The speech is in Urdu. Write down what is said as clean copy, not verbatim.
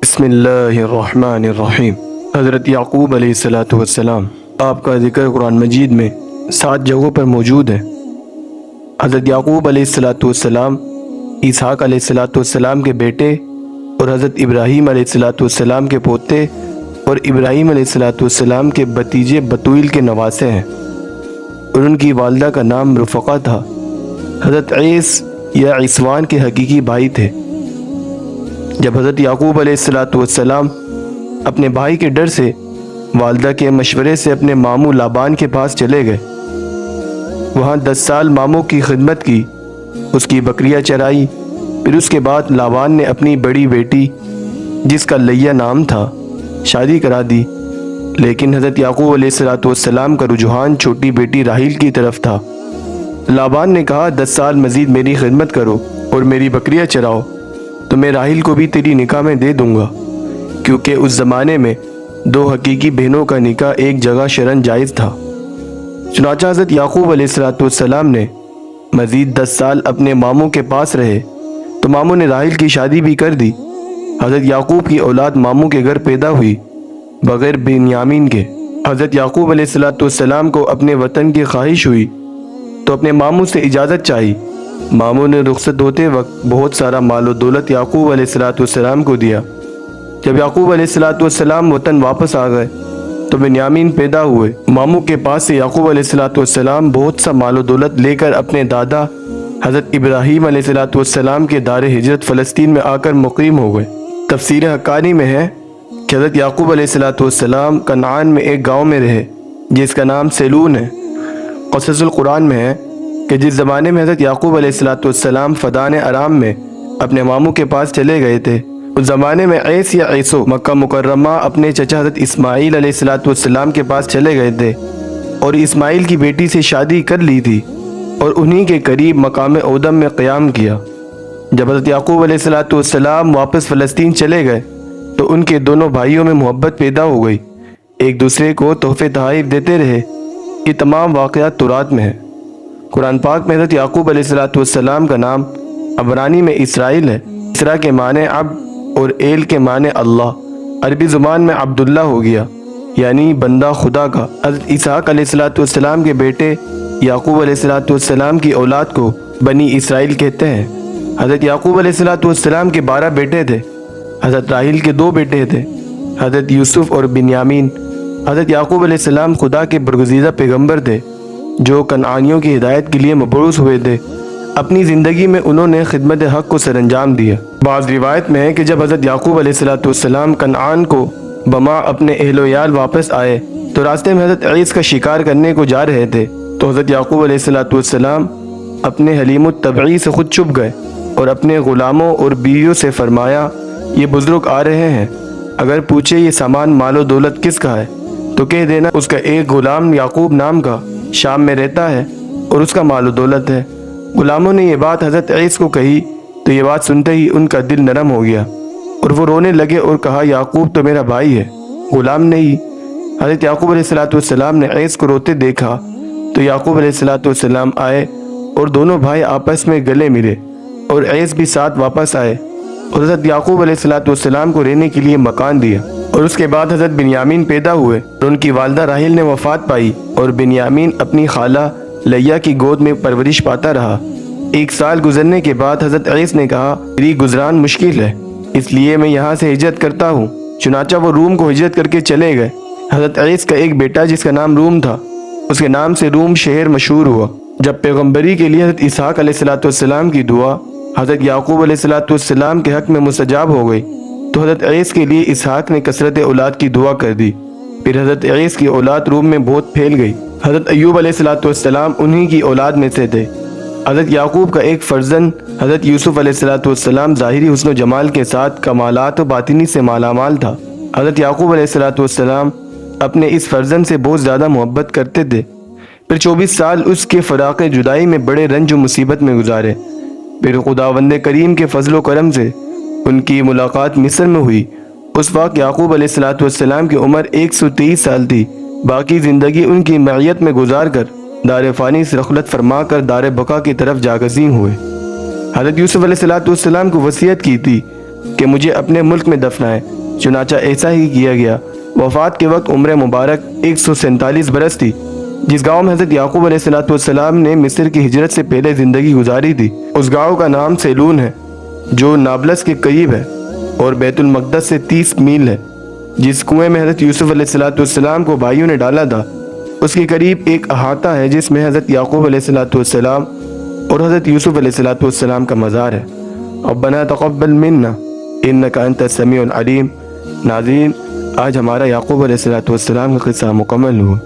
بسم اللہ الرحمن الرحیم۔ حضرت یعقوب علیہ السلام آپ کا ذکر قرآن مجید میں 7 جگہوں پر موجود ہے۔ حضرت یعقوب علیہ السلام اسحاق علیہ السلام کے بیٹے اور حضرت ابراہیم علیہ السلام کے پوتے اور ابراہیم علیہ السلام کے بھتیجے بتویل کے نواسے ہیں، اور ان کی والدہ کا نام رفقہ تھا۔ حضرت عیس یا عیسوان کے حقیقی بھائی تھے۔ جب حضرت یعقوب علیہ السلام اپنے بھائی کے ڈر سے والدہ کے مشورے سے اپنے ماموں لابان کے پاس چلے گئے، وہاں 10 سال ماموں کی خدمت کی، اس کی بکریاں چرائی۔ پھر اس کے بعد لابان نے اپنی بڑی بیٹی جس کا لیہ نام تھا شادی کرا دی، لیکن حضرت یعقوب علیہ السلام کا رجحان چھوٹی بیٹی راحیل کی طرف تھا۔ لابان نے کہا 10 سال مزید میری خدمت کرو اور میری بکریاں چراؤ تو میں راحیل کو بھی تیری نکاح میں دے دوں گا، کیونکہ اس زمانے میں 2 حقیقی بہنوں کا نکاح ایک جگہ شرعاً جائز تھا۔ چنانچہ حضرت یعقوب علیہ السلام نے مزید 10 سال اپنے ماموں کے پاس رہے تو ماموں نے راحیل کی شادی بھی کر دی۔ حضرت یعقوب کی اولاد ماموں کے گھر پیدا ہوئی بغیر بنیامین کے۔ حضرت یعقوب علیہ السلام کو اپنے وطن کی خواہش ہوئی تو اپنے ماموں سے اجازت چاہی۔ ماموں نے رخصت ہوتے وقت بہت سارا مال و دولت یعقوب علیہ السلام کو دیا۔ جب یعقوب علیہ السلام وطن واپس آ گئے تو بنیامین پیدا ہوئے۔ ماموں کے پاس سے یعقوب علیہ السلام بہت سا مال و دولت لے کر اپنے دادا حضرت ابراہیم علیہ السلام کے دار ہجرت فلسطین میں آ کر مقیم ہو گئے۔ تفسیر حقانی میں ہے کہ حضرت یعقوب علیہ السلام کنعان میں ایک گاؤں میں رہے جس کا نام سیلون ہے۔ قصص القرآن میں ہے کہ جس زمانے میں حضرت یعقوب علیہ السلام فدان ارام میں اپنے ماموں کے پاس چلے گئے تھے، اس زمانے میں عیس یا عیسو مکہ مکرمہ اپنے چچا حضرت اسماعیل علیہ السلام کے پاس چلے گئے تھے اور اسماعیل کی بیٹی سے شادی کر لی تھی اور انہی کے قریب مقام اودم میں قیام کیا۔ جب حضرت یعقوب علیہ السلام واپس فلسطین چلے گئے تو ان کے دونوں بھائیوں میں محبت پیدا ہو گئی، ایک دوسرے کو تحفے تحائف دیتے رہے۔ یہ تمام واقعات تورات میں ہیں۔ قرآن پاک میں حضرت یعقوب علیہ السلام کا نام عبرانی میں اسرائیل ہے۔ اسرا کے معنی عبد اور ایل کے معنی اللہ، عربی زبان میں عبداللہ ہو گیا، یعنی بندہ خدا کا۔ حضرت اسحاق علیہ السلام کے بیٹے یعقوب علیہ السلام کی اولاد کو بنی اسرائیل کہتے ہیں۔ حضرت یعقوب علیہ السلام کے 12 بیٹے تھے۔ حضرت راحیل کے 2 بیٹے تھے، حضرت یوسف اور بنیامین۔ حضرت یعقوب علیہ السلام خدا کے برگزیدہ پیغمبر تھے جو کنعانیوں کی ہدایت کے لیے مبعوث ہوئے تھے۔ اپنی زندگی میں انہوں نے خدمت حق کو سر انجام دیا۔ بعض روایت میں ہے کہ جب حضرت یعقوب علیہ السلام کنعان کو بما اپنے اہل و عیال واپس آئے تو راستے میں حضرت عیس کا شکار کرنے کو جا رہے تھے تو حضرت یعقوب علیہ السلام اپنے حلیم الطبعی سے خود چھپ گئے اور اپنے غلاموں اور بیویوں سے فرمایا، یہ بزرگ آ رہے ہیں، اگر پوچھے یہ سامان مال و دولت کس کا ہے تو کہہ دینا اس کا ایک غلام یعقوب نام کا شام میں رہتا ہے اور اس کا مال و دولت ہے۔ غلاموں نے یہ بات حضرت عیس کو کہی تو یہ بات سنتے ہی ان کا دل نرم ہو گیا اور وہ رونے لگے اور کہا، یعقوب تو میرا بھائی ہے، غلام نہیں۔ حضرت یعقوب علیہ السلام نے عیس کو روتے دیکھا تو یعقوب علیہ السلام آئے اور دونوں بھائی آپس میں گلے ملے اور عیس بھی ساتھ واپس آئے اور حضرت یعقوب علیہ السلام کو رہنے کے لیے مکان دیا۔ اور اس کے بعد حضرت بنیامین پیدا ہوئے اور ان کی والدہ راحیل نے وفات پائی اور بنیامین اپنی خالہ لیہ کی گود میں پرورش پاتا رہا۔ 1 سال گزرنے کے بعد حضرت عیس نے کہا، میری گزران مشکل ہے، اس لیے میں یہاں سے ہجرت کرتا ہوں۔ چنانچہ وہ روم کو ہجرت کر کے چلے گئے۔ حضرت عیس کا ایک بیٹا جس کا نام روم تھا، اس کے نام سے روم شہر مشہور ہوا۔ جب پیغمبری کے لیے حضرت اسحاق علیہ السلام کی دعا حضرت یعقوب علیہ السلام کے حق میں مستجاب ہو گئی تو حضرت عیس کے لیے اسحاق نے کثرت اولاد کی دعا کر دی۔ پھر حضرت عیس کی اولاد روم میں بہت پھیل گئی۔ حضرت ایوب علیہ السلام انہی کی اولاد میں سے تھے۔ حضرت یعقوب کا ایک فرزند حضرت یوسف علیہ السلام ظاہری حسن و جمال کے ساتھ کمالات و باطنی سے مالا مال تھا۔ حضرت یعقوب علیہ السلام اپنے اس فرزند سے بہت زیادہ محبت کرتے تھے۔ پھر 24 سال اس کے فراق جدائی میں بڑے رنج و مصیبت میں گزارے۔ پھر خداوند کریم کے فضل و کرم سے ان کی ملاقات مصر میں ہوئی۔ اس وقت یعقوب علیہ السلام کی عمر 123 سال تھی۔ باقی زندگی ان کی معیت میں گزار کر دار فانی سے رخلت فرما کر دار بقا کی طرف جاگزین ہوئے۔ حضرت یوسف علیہ السلام کو وصیت کی تھی کہ مجھے اپنے ملک میں دفنائے۔ چنانچہ ایسا ہی کیا گیا۔ وفات کے وقت عمر مبارک 147 برس تھی۔ جس گاؤں میں حضرت یعقوب علیہ السلام نے مصر کی ہجرت سے پہلے زندگی گزاری تھی، اس گاؤں کا نام سیلون ہے، جو نابلس کے قریب ہے اور بیت المقدس سے 30 میل ہے۔ جس کنویں میں حضرت یوسف علیہ السلام کو بھائیوں نے ڈالا تھا، اس کے قریب ایک احاطہ ہے جس میں حضرت یعقوب علیہ السلام اور حضرت یوسف علیہ السلام کا مزار ہے۔ ربنا تقبل منا انک انت السمیع العلیم۔ ناظرین، آج ہمارا یعقوب علیہ السلام کا قصہ مکمل ہوا۔